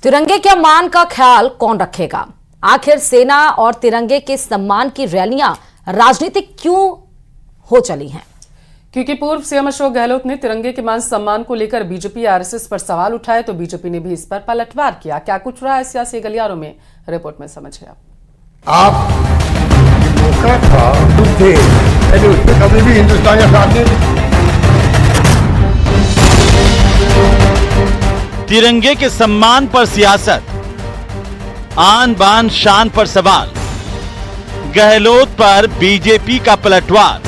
तिरंगे के मान का ख्याल कौन रखेगा? आखिर सेना और तिरंगे के सम्मान की रैलियां राजनीतिक क्यों हो चली हैं? क्योंकि पूर्व सीएम अशोक गहलोत ने तिरंगे के मान सम्मान को लेकर बीजेपी आरएसएस पर सवाल उठाए तो बीजेपी ने भी इस पर पलटवार किया। क्या कुछ रहा है सियासी गलियारों में, रिपोर्ट में समझिए आप मौका था थे उसमें कभी भी हिंदुस्तान का साथ नहीं। तिरंगे के सम्मान पर सियासत, आन बान शान पर सवाल, गहलोत पर बीजेपी का पलटवार।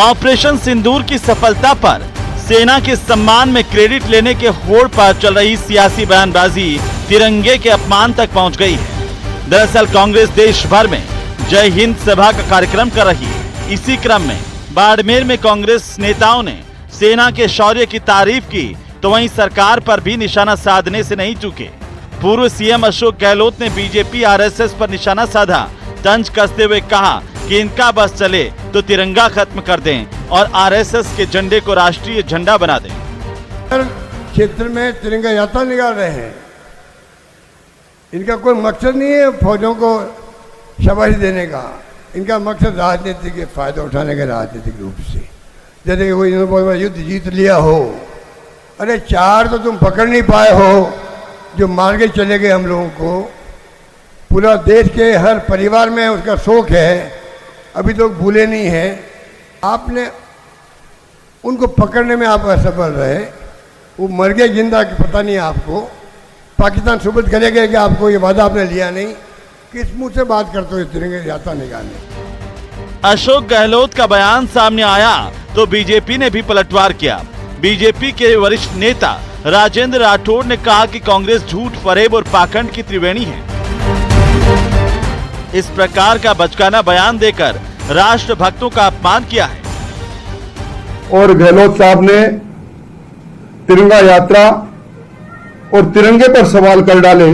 ऑपरेशन सिंदूर की सफलता पर सेना के सम्मान में क्रेडिट लेने के होड़ पर चल रही सियासी बयानबाजी तिरंगे के अपमान तक पहुंच गई है। दरअसल कांग्रेस देश भर में जय हिंद सभा का कार्यक्रम कर रही है। इसी क्रम में बाड़मेर में कांग्रेस नेताओं ने सेना के शौर्य की तारीफ की तो वहीं सरकार पर भी निशाना साधने से नहीं चूके। पूर्व सीएम अशोक गहलोत ने बीजेपी आरएसएस पर निशाना साधा, तंज कसते हुए कहा कि इनका बस चले तो तिरंगा खत्म कर दें और आरएसएस के झंडे को राष्ट्रीय झंडा बना दें। क्षेत्र में तिरंगा यात्रा निकाल रहे हैं, इनका कोई मकसद नहीं है फौजों को शाबाशी देने का, इनका मकसद राजनीति के फायदा उठाने का, राजनीतिक रूप से। जैसे कोई युद्ध जीत लिया हो, अरे 4 तो तुम पकड़ नहीं पाए हो जो मार के चले गए हम लोगों को। पूरा देश के हर परिवार में उसका शोक है, अभी तो भूले नहीं है। आपने उनको पकड़ने में आप असफल रहे, वो मर गए जिंदा पता नहीं आपको। पाकिस्तान सुपुर्द करेगा कि आपको ये वादा आपने लिया नहीं, किस मुंह से बात करते हो तिरंगे यात्रा निकालने। अशोक गहलोत का बयान सामने आया तो बीजेपी ने भी पलटवार किया। बीजेपी के वरिष्ठ नेता राजेंद्र राठौड़ ने कहा कि कांग्रेस झूठ, फरेब और पाखंड की त्रिवेणी है। इस प्रकार का बचकाना बयान देकर राष्ट्र भक्तों का अपमान किया है। और गहलोत साहब ने तिरंगा यात्रा और तिरंगे पर सवाल कर डाले।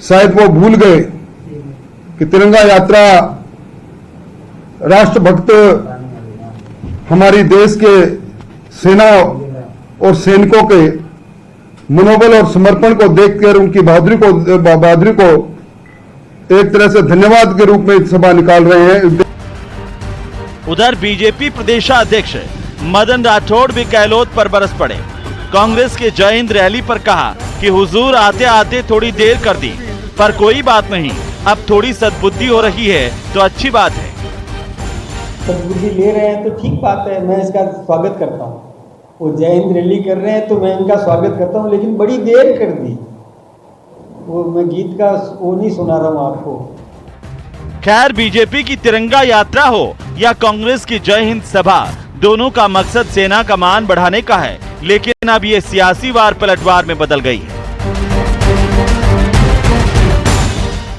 शायद वो भूल गए कि तिरंगा यात्रा राष्ट्रभक्त हमारी देश के सेना और सैनिकों के मनोबल और समर्पण को देखकर उनकी बहादुरी को एक तरह से धन्यवाद के रूप में सभा निकाल रहे हैं। उधर बीजेपी प्रदेशाध्यक्ष मदन राठौड़ भी गहलोत पर बरस पड़े। कांग्रेस के जय हिंद रैली पर कहा कि हुजूर आते आते थोड़ी देर कर दी, पर कोई बात नहीं, अब थोड़ी सद्बुद्धि हो रही है तो अच्छी बात है। सद्बुद्धि ले रहे हैं तो ठीक बात है, मैं इसका स्वागत करता हूँ। वो जय हिंद रैली कर रहे हैं तो मैं इनका स्वागत करता हूँ, लेकिन बड़ी देर कर दी। वो मैं गीत का वो नहीं सुना रहा हूँ आपको। खैर, बीजेपी की तिरंगा यात्रा हो या कांग्रेस की जय हिंद सभा, दोनों का मकसद सेना का मान बढ़ाने का है, लेकिन अब ये सियासी वार पलटवार में बदल गई है।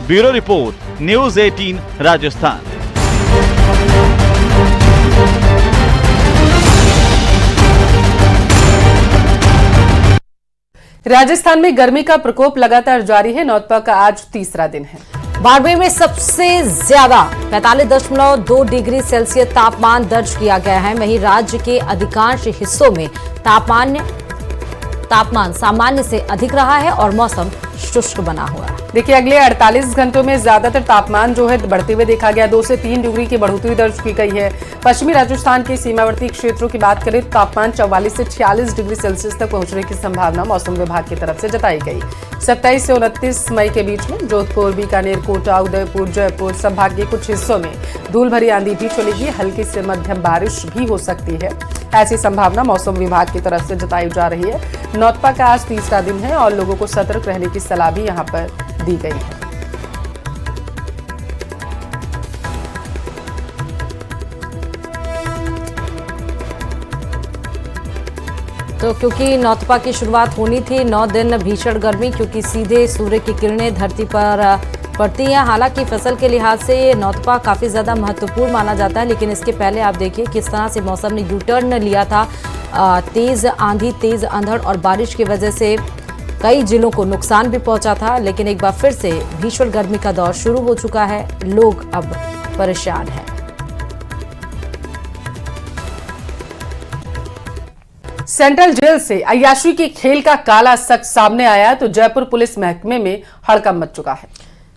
Bureau report, news 18 Rajasthan. Rajasthan में गर्मी का प्रकोप लगातार जारी है। नौतपा का आज तीसरा दिन है। बाड़मेर में सबसे ज्यादा 45.2 डिग्री सेल्सियस तापमान दर्ज किया गया है। वहीं राज्य के अधिकांश हिस्सों में तापमान सामान्य से अधिक रहा है और मौसम शुष्क बना हुआ है। देखिए, अगले 48 घंटों में ज्यादातर तापमान जो है बढ़ते हुए देखा गया। 2 से 3 डिग्री की बढ़ोतरी दर्ज की गई है। पश्चिमी राजस्थान के सीमावर्ती क्षेत्रों की बात करें तो तापमान 44 से 46 डिग्री सेल्सियस तक पहुंचने की संभावना मौसम विभाग की तरफ से जताई गई। 27 से 29 मई के बीच में जोधपुर, बीकानेर, कोटा, उदयपुर, जयपुर संभाग के कुछ हिस्सों में धूल भरी आंधी भी चलेगी। हल्की से मध्यम बारिश भी हो सकती है, ऐसी संभावना मौसम विभाग की तरफ से जताई जा रही है। नौतपा का आज तीसरा दिन है और लोगों को सतर्क रहने की सलाह भी यहाँ पर दी गई है। तो क्योंकि नौतपा की शुरुआत होनी थी 9 दिन भीषण गर्मी, क्योंकि सीधे सूर्य की किरणें धरती पर पड़ती हैं। हालांकि फसल के लिहाज से ये नौतपा काफ़ी ज़्यादा महत्वपूर्ण माना जाता है, लेकिन इसके पहले आप देखिए किस तरह से मौसम ने यू टर्न लिया था। तेज़ आंधी, तेज़ अंधड़ और बारिश की वजह से कई जिलों को नुकसान भी पहुंचा था, लेकिन एक बार फिर से भीषण गर्मी का दौर शुरू हो चुका है। लोग अब परेशान हैं। सेंट्रल जेल से अय्याशी के खेल का काला सच सामने आया तो जयपुर पुलिस महकमे में हड़कंप मच चुका है।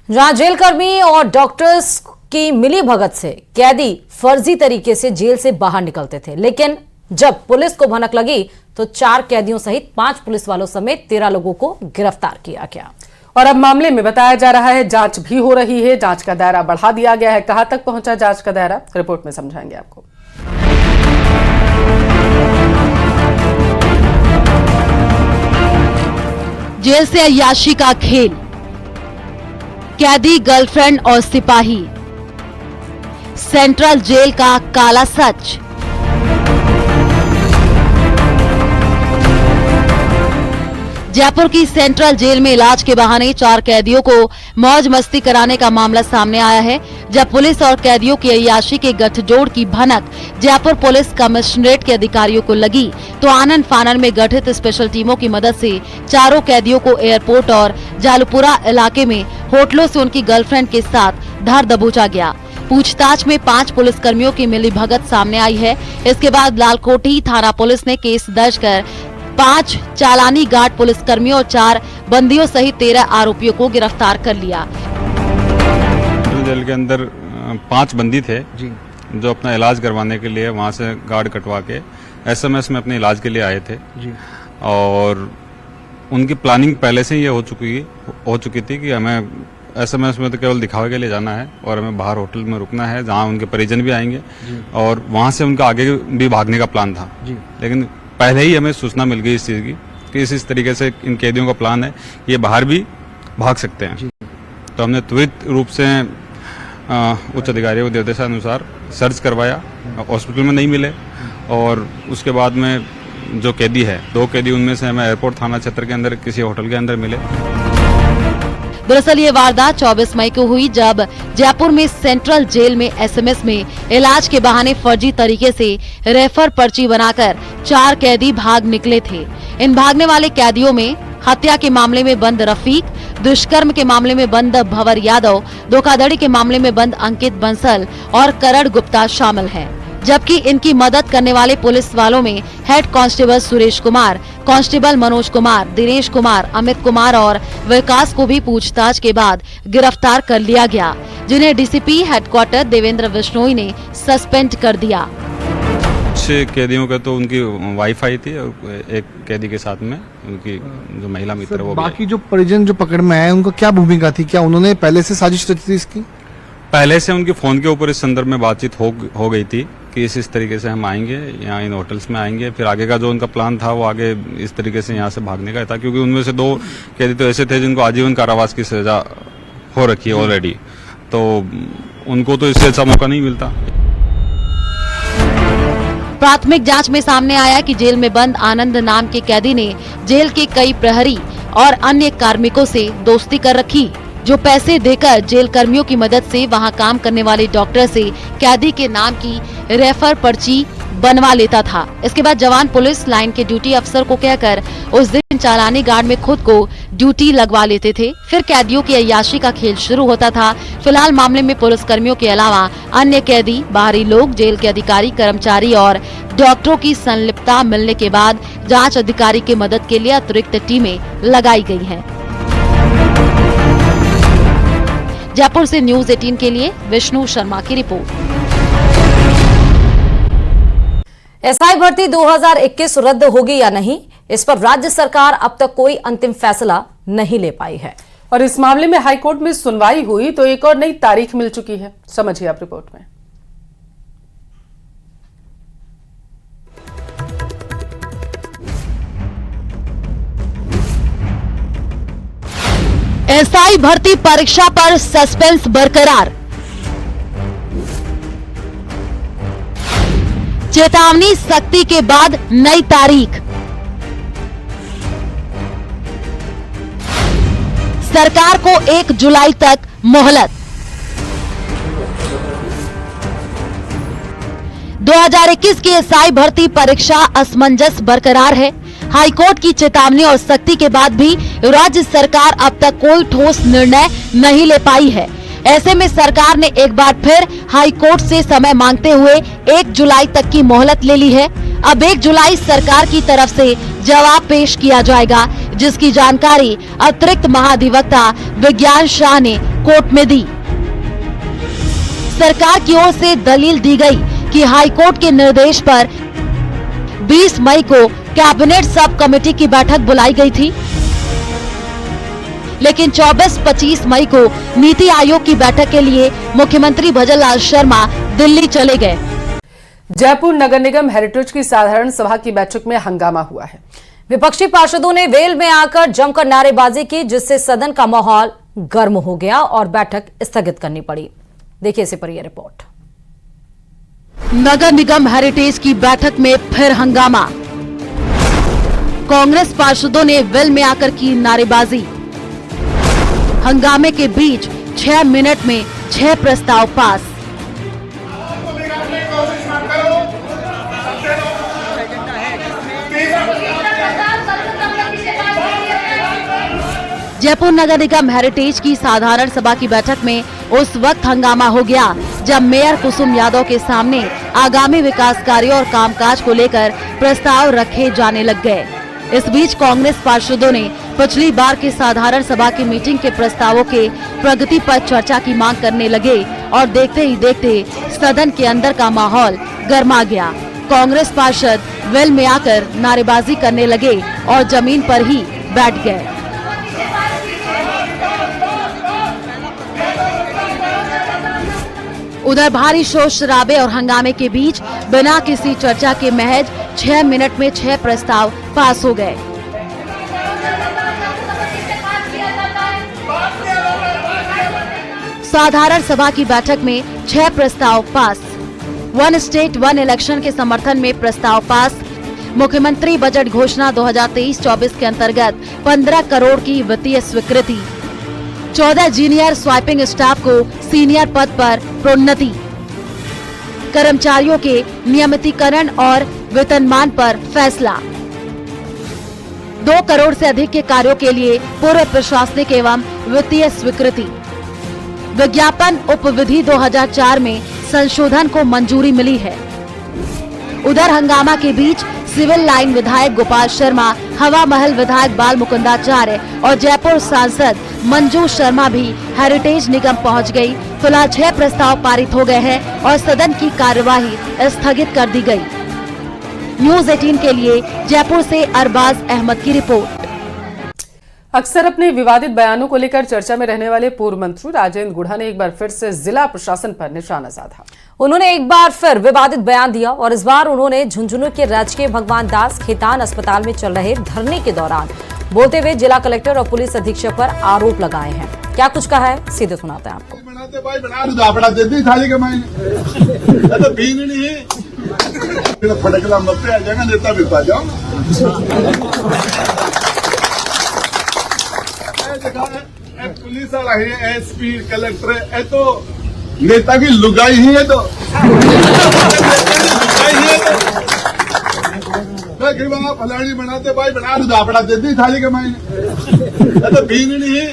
जहां जेल कर्मी और डॉक्टर्स की मिली भगत से कैदी फर्जी तरीके से जेल से बाहर निकलते थे, लेकिन जब पुलिस को भनक लगी तो 4 कैदियों सहित 5 पुलिस वालों समेत 13 लोगों को गिरफ्तार किया गया। और अब मामले में बताया जा रहा है जांच भी हो रही है, जांच का दायरा बढ़ा दिया गया है। कहां तक पहुंचा जांच का दायरा, रिपोर्ट में समझाएंगे आपको। जेल से अय्याशी का खेल, कैदी गर्लफ्रेंड और सिपाही, सेंट्रल जेल का काला सच। जयपुर की सेंट्रल जेल में इलाज के बहाने 4 कैदियों को मौज मस्ती कराने का मामला सामने आया है। जब पुलिस और कैदियों की अय्याशी के गठजोड़ की भनक जयपुर पुलिस कमिश्नरेट के अधिकारियों को लगी तो आनन फानन में गठित स्पेशल टीमों की मदद से चारों कैदियों को एयरपोर्ट और जालूपुरा इलाके में होटलों से उनकी गर्लफ्रेंड के साथ धर दबोचा गया। पूछताछ में 5 पुलिसकर्मियों की मिलीभगत सामने आई है। इसके बाद लालकोठी थाना पुलिस ने केस दर्ज कर 5 चालानी गार्ड पुलिसकर्मियों और 4 बंदियों सहित 13 आरोपियों को गिरफ्तार कर लिया। जेल के अंदर 5 बंदी थे जो अपना इलाज करवाने के लिए वहां से गार्ड कटवा के एसएमएस में अपने इलाज के लिए आए थे और उनकी प्लानिंग पहले से ही ये हो चुकी थी कि हमें एसएमएस में तो केवल दिखावे के लिए जाना है और हमें बाहर होटल में रुकना है जहां उनके परिजन भी आएंगे और वहां से उनका आगे भी भागने का प्लान था। लेकिन पहले ही हमें सूचना मिल गई इस चीज की कि इस तरीके से इन कैदियों का प्लान है, ये बाहर भी भाग सकते हैं। तो हमने त्वरित रूप से उच्च अधिकारियों के निर्देशानुसार सर्च करवाया, हॉस्पिटल में नहीं मिले और उसके बाद में जो कैदी है 2 कैदी उनमें से हमें एयरपोर्ट थाना क्षेत्र के अंदर किसी होटल के अंदर मिले। दरअसल ये वारदात 24 मई को हुई जब जयपुर में सेंट्रल जेल में एसएमएस में इलाज के बहाने फर्जी तरीके से रेफर पर्ची बनाकर 4 कैदी भाग निकले थे। इन भागने वाले कैदियों में हत्या के मामले में बंद रफीक, दुष्कर्म के मामले में बंद भंवर यादव, धोखाधड़ी के मामले में बंद अंकित बंसल और करण गुप्ता शामिल हैं। जबकि इनकी मदद करने वाले पुलिस वालों में head constable Suresh Kumar, constable Manoj Kumar, Dinesh Kumar, Amit Kumar और विकास को भी पूछताछ के बाद गिरफ्तार कर लिया गया, जिन्हें डीसीपी हेडक्वार्टर देवेंद्र बिश्नोई ने सस्पेंड कर दिया। कुछ कैदियों का तो उनकी वाइफ आई थी और एक कैदी के साथ में उनकी जो महिला मित्र वो बाकी जो परिजन जो पकड़ में आए उनका क्या भूमिका थी, क्या उन्होंने पहले से साजिश रची थी इसकी? पहले से उनके फोन के ऊपर इस संदर्भ में बातचीत हो गई थी कि इस तरीके से हम आएंगे, यहाँ इन होटल्स में आएंगे। फिर आगे का जो उनका प्लान था वो आगे इस तरीके से यहाँ से भागने का था, क्योंकि उनमें से 2 कैदी तो ऐसे थे जिनको आजीवन कारावास की सजा हो रखी है ऑलरेडी, तो उनको तो इससे अच्छा मौका नहीं मिलता। प्राथमिक जांच में सामने आया कि जेल में बंद आनंद नाम के कैदी ने जेल के कई प्रहरी और अन्य कार्मिकों से दोस्ती कर रखी, जो पैसे देकर जेल कर्मियों की मदद से वहां काम करने वाले डॉक्टर से कैदी के नाम की रेफर पर्ची बनवा लेता था। इसके बाद जवान पुलिस लाइन के ड्यूटी अफसर को कहकर उस दिन चालानी गार्ड में खुद को ड्यूटी लगवा लेते थे। फिर कैदियों की अय्याशी का खेल शुरू होता था। फिलहाल मामले में पुलिस कर्मियों के अलावा अन्य कैदी, बाहरी लोग, जेल के अधिकारी, कर्मचारी और डॉक्टरों की संलिप्तता मिलने के बाद जाँच अधिकारी की मदद के लिए अतिरिक्त टीमें लगाई गयी है। जयपुर से न्यूज 18 के लिए विष्णु शर्मा की रिपोर्ट। एसआई भर्ती 2021 रद्द होगी या नहीं, इस पर राज्य सरकार अब तक कोई अंतिम फैसला नहीं ले पाई है। और इस मामले में हाईकोर्ट में सुनवाई हुई तो एक और नई तारीख मिल चुकी है, समझिए आप रिपोर्ट में। एसआई भर्ती परीक्षा पर सस्पेंस बरकरार, चेतावनी सख्ती के बाद नई तारीख। सरकार को 1 जुलाई तक मोहलत। 2021 की एसआई भर्ती परीक्षा असमंजस बरकरार है। हाईकोर्ट की चेतावनी और सख्ती के बाद भी राज्य सरकार अब तक कोई ठोस निर्णय नहीं ले पाई है। ऐसे में सरकार ने एक बार फिर हाईकोर्ट से समय मांगते हुए 1 जुलाई तक की मोहलत ले ली है। अब 1 जुलाई सरकार की तरफ से जवाब पेश किया जाएगा, जिसकी जानकारी अतिरिक्त महाधिवक्ता विज्ञान शाह ने कोर्ट में दी। सरकार की ओर से दलील दी गई कि हाईकोर्ट के निर्देश पर 20 मई को कैबिनेट सब कमेटी की बैठक बुलाई गई थी, लेकिन 24-25 मई को नीति आयोग की बैठक के लिए मुख्यमंत्री भजनलाल शर्मा दिल्ली चले गए। जयपुर नगर निगम हेरिटेज की साधारण सभा की बैठक में हंगामा हुआ है। विपक्षी पार्षदों ने वेल में आकर जमकर नारेबाजी की, जिससे सदन का माहौल गर्म हो गया और बैठक स्थगित करनी पड़ी। देखिए इसी पर यह रिपोर्ट। नगर निगम हेरिटेज की बैठक में फिर हंगामा। कांग्रेस पार्षदों ने वेल में आकर की नारेबाजी। हंगामे के बीच 6 मिनट में 6 प्रस्ताव पास। जयपुर नगर निगम हेरिटेज की साधारण सभा की बैठक में उस वक्त हंगामा हो गया जब मेयर कुसुम यादव के सामने आगामी विकास कार्यों और कामकाज को लेकर प्रस्ताव रखे जाने लग गए। इस बीच कांग्रेस पार्षदों ने पिछली बार की साधारण सभा की मीटिंग के प्रस्तावों के प्रगति पर चर्चा की मांग करने लगे और देखते ही देखते सदन के अंदर का माहौल गर्मा गया। कांग्रेस पार्षद वेल में आकर नारेबाजी करने लगे और जमीन पर ही बैठ गए। उधर भारी शोर शराबे और हंगामे के बीच बिना किसी चर्चा के महज 6 मिनट में 6 प्रस्ताव पास हो गए। साधारण सभा की बैठक में 6 प्रस्ताव पास। 1 स्टेट 1 इलेक्शन के समर्थन में प्रस्ताव पास। मुख्यमंत्री बजट घोषणा 2023-24 के अंतर्गत 15 करोड़ की वित्तीय स्वीकृति। 14 जूनियर स्वाइपिंग स्टाफ को सीनियर पद पर प्रोन्नति। कर्मचारियों के नियमितीकरण और वेतनमान पर फैसला। 2 करोड़ से अधिक के कार्यों के लिए पूर्व प्रशासनिक एवं वित्तीय स्वीकृति। विज्ञापन उपविधि 2004 में संशोधन को मंजूरी मिली है। उधर हंगामा के बीच सिविल लाइन विधायक गोपाल शर्मा, हवा महल विधायक बाल मुकुंदाचार्य और जयपुर सांसद मंजू शर्मा भी हेरिटेज निगम पहुंच गई। फिलहाल 6 प्रस्ताव पारित हो गए हैं और सदन की कार्यवाही स्थगित कर दी गई। न्यूज़ 18 के लिए जयपुर से अरबाज अहमद की रिपोर्ट। अक्सर अपने विवादित बयानों को लेकर चर्चा में रहने वाले पूर्व मंत्री राजेंद्र गुढ़ा ने एक बार फिर से जिला प्रशासन पर निशाना साधा। उन्होंने एक बार फिर विवादित बयान दिया और इस बार उन्होंने झुंझुनू के राजकीय भगवान दास खेतान अस्पताल में चल रहे धरने के दौरान बोलते हुए जिला कलेक्टर और पुलिस अधीक्षक पर आरोप लगाए हैं। क्या कुछ कहा है, सीधे सुनाते हैं आपको। पुलिस वाला है, एसपी कलेक्टर है, तो नेता की लुगाई ही है। तो फलानी बनाते भाई बना दापड़ा देती थाली के मायने तो बीन नहीं है।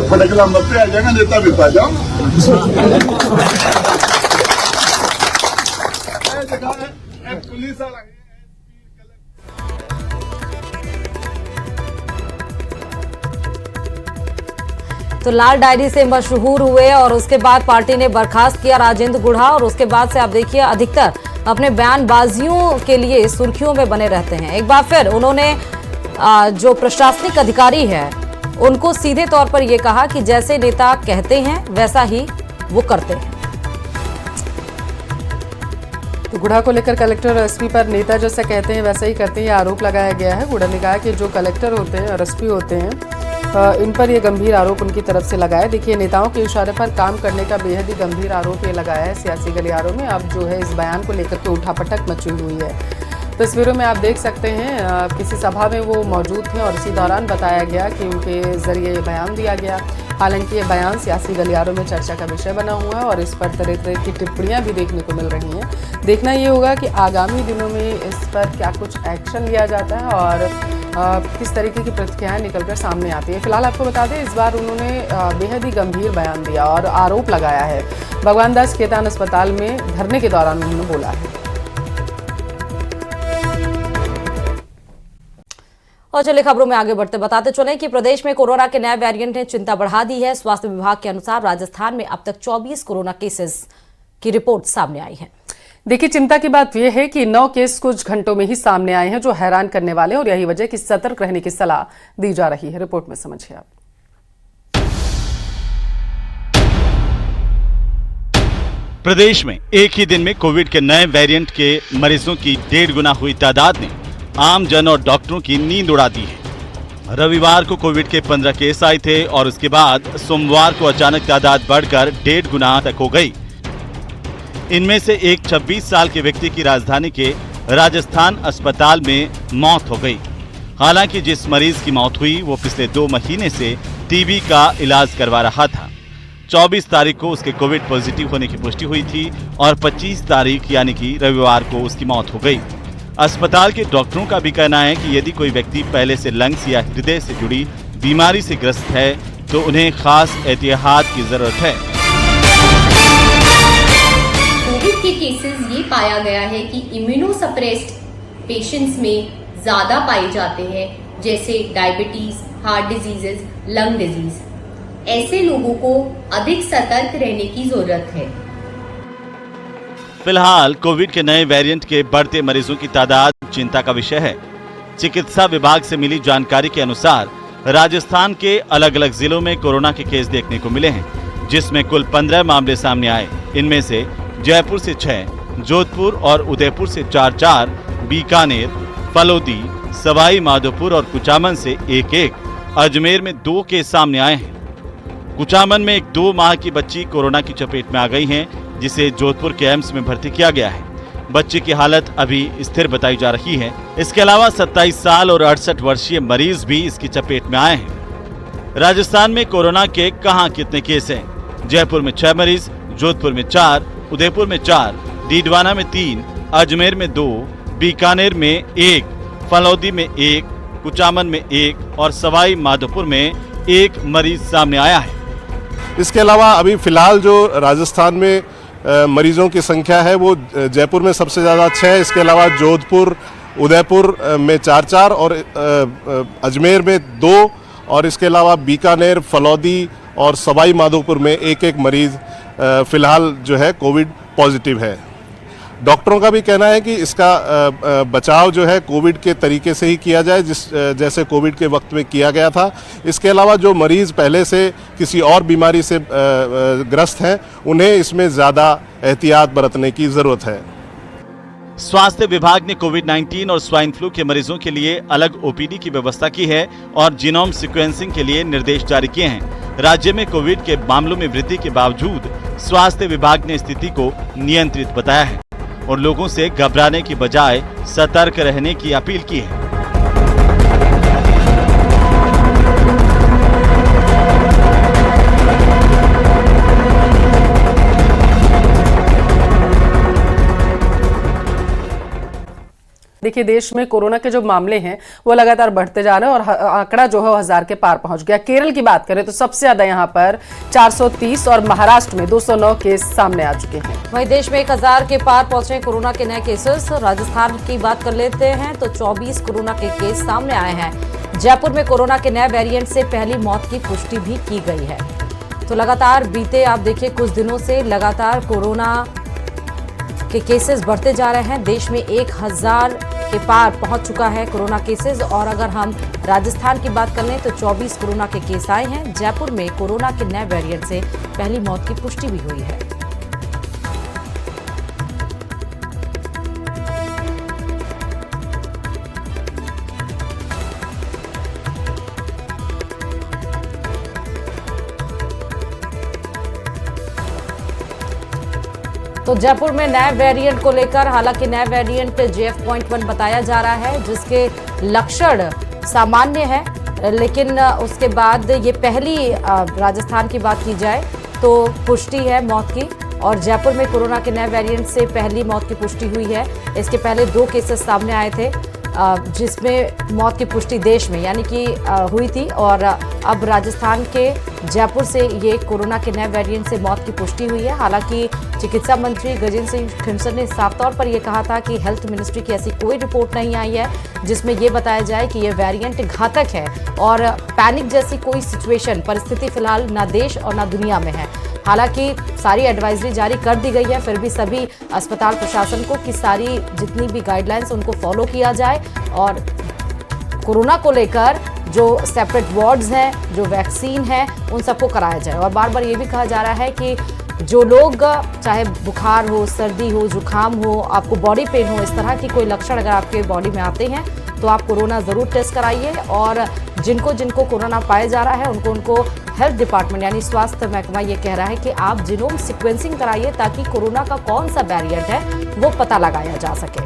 फटकला मत पे आ जाएगा, नेता भी पा जाओ। पुलिस वाला है। तो लाल डायरी से मशहूर हुए और उसके बाद पार्टी ने बर्खास्त किया राजेंद्र गुढ़ा और उसके बाद से आप देखिए अधिकतर अपने बयानबाजियों के लिए सुर्खियों में बने रहते हैं। एक बार फिर उन्होंने जो प्रशासनिक अधिकारी है उनको सीधे तौर पर यह कहा कि जैसे नेता कहते हैं वैसा ही वो करते हैं। तो गुढ़ा को लेकर कलेक्टर और एसपी पर नेता जैसा कहते हैं वैसा ही करते हैं आरोप लगाया गया है। गुढ़ा ने कहा कि जो कलेक्टर होते हैं और एसपी होते हैं इन पर यह गंभीर आरोप उनकी तरफ से लगाया। देखिए, नेताओं के इशारे पर काम करने का बेहद ही गंभीर आरोप ये लगाया है सियासी गलियारों में। अब जो है इस बयान को लेकर के उठापटक मची हुई है। तस्वीरों में आप देख सकते हैं किसी सभा में वो मौजूद थे और इसी दौरान बताया गया कि उनके जरिए ये बयान दिया गया। हालांकि ये बयान सियासी गलियारों में चर्चा का विषय बना हुआ है और इस पर तरह तरह की टिप्पणियां भी देखने को मिल रही हैं। देखना ये होगा कि आगामी दिनों में इस पर क्या कुछ एक्शन लिया जाता है और किस तरीके की प्रतिक्रियाएं निकलकर सामने आती है। फिलहाल आपको बता दें इस बार उन्होंने बेहद ही गंभीर बयान दिया और आरोप लगाया है। भगवान दास खेतान अस्पताल में धरने के दौरान उन्होंने बोला है। और चलिए खबरों में आगे बढ़ते बताते चलें कि प्रदेश में कोरोना के नए वेरिएंट ने चिंता बढ़ा दी है। स्वास्थ्य विभाग के अनुसार राजस्थान में अब तक 24 कोरोना केसेस की रिपोर्ट सामने आई है। देखिए, चिंता की बात यह है कि 9 केस कुछ घंटों में ही सामने आए हैं, जो हैरान करने वाले हैं और यही वजह कि सतर्क रहने की सलाह दी जा रही है। रिपोर्ट में समझिए आप। प्रदेश में एक ही दिन में कोविड के नए वेरिएंट के मरीजों की 1.5 गुना हुई तादाद ने आम जन और डॉक्टरों की नींद उड़ा दी है। रविवार को कोविड के 15 केस आए थे और उसके बाद सोमवार को अचानक तादाद बढ़कर 1.5 गुना तक हो गई। इनमें से एक 26 साल के व्यक्ति की राजधानी के राजस्थान अस्पताल में मौत हो गई। हालांकि जिस मरीज की मौत हुई वो पिछले 2 महीने से टीबी का इलाज करवा रहा था। 24 तारीख को उसके कोविड पॉजिटिव होने की पुष्टि हुई थी और 25 तारीख यानी कि रविवार को उसकी मौत हो गई। अस्पताल के डॉक्टरों का भी कहना है कि यदि कोई व्यक्ति पहले से लंग्स या हृदय से जुड़ी बीमारी से ग्रस्त है तो उन्हें खास एहतियात की जरूरत है। कोविड के केसेस ये पाया गया है कि इम्यूनोसप्रेस्ड पेशेंट्स में ज्यादा पाए जाते हैं, जैसे diabetes, heart diseases, lung disease. ऐसे लोगों को अधिक सतर्क रहने की जरूरत है। फिलहाल कोविड के नए वेरिएंट के बढ़ते मरीजों की तादाद चिंता का विषय है। चिकित्सा विभाग से मिली जानकारी के अनुसार राजस्थान के अलग अलग जिलों में कोरोना के केस देखने को मिले हैं, जिसमें कुल 15 मामले सामने आए। इनमें से जयपुर से 6, जोधपुर और उदयपुर से 4-4, बीकानेर, फलोदी, सवाई माधोपुर और कुचामन से 1-1, अजमेर में 2 केस सामने आए हैं। कुचामन में एक 2 माह की बच्ची कोरोना की चपेट में आ गई है, जिसे जोधपुर के एम्स में भर्ती किया गया है। बच्ची की हालत अभी स्थिर बताई जा रही है। इसके अलावा 27 साल और 68 वर्षीय मरीज भी इसकी चपेट में आए हैं। राजस्थान में कोरोना के कहां कितने केस हैं? जयपुर में 6 मरीज, जोधपुर में 4, उदयपुर में 4, डीडवाना में 3, अजमेर में 2, बीकानेर में 1, फलौदी में 1, कुचामन में 1 और सवाई माधोपुर में 1 मरीज सामने आया है। इसके अलावा अभी फिलहाल जो राजस्थान में मरीजों की संख्या है वो जयपुर में सबसे ज़्यादा 6, इसके अलावा जोधपुर, उदयपुर में 4-4 और अजमेर में 2 और इसके अलावा बीकानेर, फलौदी और सवाई माधोपुर में 1-1 मरीज फिलहाल जो है कोविड पॉजिटिव है। डॉक्टरों का भी कहना है कि इसका बचाव जो है कोविड के तरीके से ही किया जाए, जैसे कोविड के वक्त में किया गया था। इसके अलावा जो मरीज़ पहले से किसी और बीमारी से ग्रस्त हैं उन्हें इसमें ज़्यादा एहतियात बरतने की ज़रूरत है। स्वास्थ्य विभाग ने कोविड-19 और स्वाइन फ्लू के मरीजों के लिए अलग ओपीडी की व्यवस्था की है और जीनोम सीक्वेंसिंग के लिए निर्देश जारी किए हैं। राज्य में कोविड के मामलों में वृद्धि के बावजूद स्वास्थ्य विभाग ने स्थिति को नियंत्रित बताया है और लोगों से घबराने की बजाय सतर्क रहने की अपील की है। देखिए, देश में कोरोना के जो मामले हैं वो लगातार बढ़ते जा रहे हैं और आंकड़ा जो है 1000 के पार पहुंच गया। केरल की बात करें तो सबसे ज्यादा यहां पर 430 और महाराष्ट्र में 209 केस सामने आ चुके हैं। वहीं देश में 1000 के पार पहुंचे कोरोना के नए केसेस। राजस्थान की बात कर लेते हैं तो 24 कोरोना के केस सामने आए हैं। जयपुर में कोरोना के नए वेरिएंट से पहली मौत की पुष्टि भी की गई है। तो लगातार बीते आप देखिए कुछ दिनों से लगातार कोरोना के केसेस बढ़ते जा रहे हैं। देश में 1000 के पार पहुंच चुका है कोरोना केसेस और अगर हम राजस्थान की बात कर लें तो 24 कोरोना के केस आए हैं। जयपुर में कोरोना के नए वेरिएंट से पहली मौत की पुष्टि भी हुई है। तो जयपुर में नए वेरिएंट को लेकर हालांकि नया वेरिएंट JF.1 बताया जा रहा है, जिसके लक्षण सामान्य है, लेकिन उसके बाद ये पहली राजस्थान की बात की जाए तो पुष्टि है मौत की और जयपुर में कोरोना के नए वेरिएंट से पहली मौत की पुष्टि हुई है। इसके पहले 2 केसेस सामने आए थे। जिसमें मौत की पुष्टि देश में यानी कि हुई थी, और अब राजस्थान के जयपुर से ये कोरोना के नए वेरिएंट से मौत की पुष्टि हुई है। हालांकि चिकित्सा मंत्री गजेंद्र सिंह खिंडसर ने साफ तौर पर यह कहा था कि हेल्थ मिनिस्ट्री की ऐसी कोई रिपोर्ट नहीं आई है जिसमें यह बताया जाए कि यह वेरिएंट घातक है, और पैनिक जैसी कोई सिचुएशन परिस्थिति फिलहाल ना देश और ना दुनिया में है। हालांकि सारी एडवाइजरी जारी कर दी गई है, फिर भी सभी अस्पताल प्रशासन को कि सारी जितनी भी गाइडलाइंस उनको फॉलो किया जाए, और कोरोना को लेकर जो सेपरेट वार्ड्स हैं, जो वैक्सीन है, उन सबको कराया जाए। और बार बार ये भी कहा जा रहा है कि जो लोग, चाहे बुखार हो, सर्दी हो, जुकाम हो, आपको बॉडी पेन हो, इस तरह की कोई लक्षण अगर आपके बॉडी में आते हैं तो आप कोरोना ज़रूर टेस्ट कराइए, और जिनको कोरोना पाया जा रहा है उनको हेल्थ डिपार्टमेंट यानी स्वास्थ्य महकमा ये कह रहा है कि आप जीनोम सीक्वेंसिंग कराइए ताकि कोरोना का कौन सा वेरिएंट है वो पता लगाया जा सके।